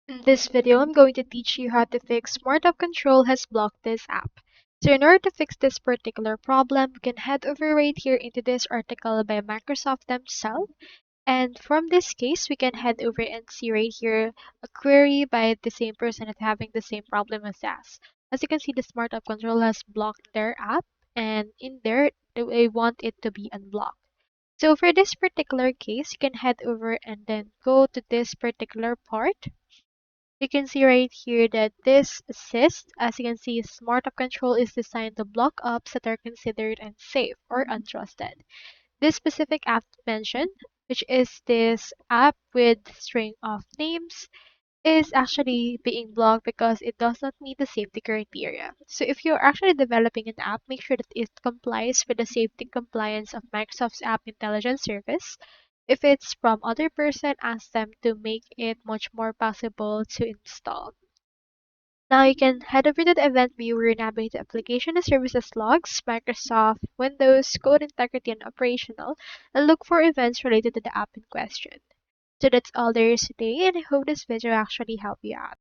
In this video, I'm going to teach you how to fix Smart App Control has blocked this app. So in order to fix this particular problem, you can head over right here into this article by Microsoft themselves. And from this case, we can head over and see right here a query by the same person that's having the same problem as us. As you can see, the Smart App Control has blocked their app, and in there, they want it to be unblocked. So for this particular case, you can head over and then go to this particular part. You can see right here that this assist, as you can see, Smart App Control is designed to block apps that are considered unsafe or untrusted. This specific app mentioned, which is this app with string of names, is actually being blocked because it does not meet the safety criteria. So if you're actually developing an app, make sure that it complies with the safety compliance of Microsoft's App Intelligence Service. If it's from other person, ask them to make it much more possible to install. Now you can head over to the event viewer, navigate to application and services logs, Microsoft, Windows, code integrity and operational, and look for events related to the app in question. So that's all there is today, and I hope this video actually helped you out.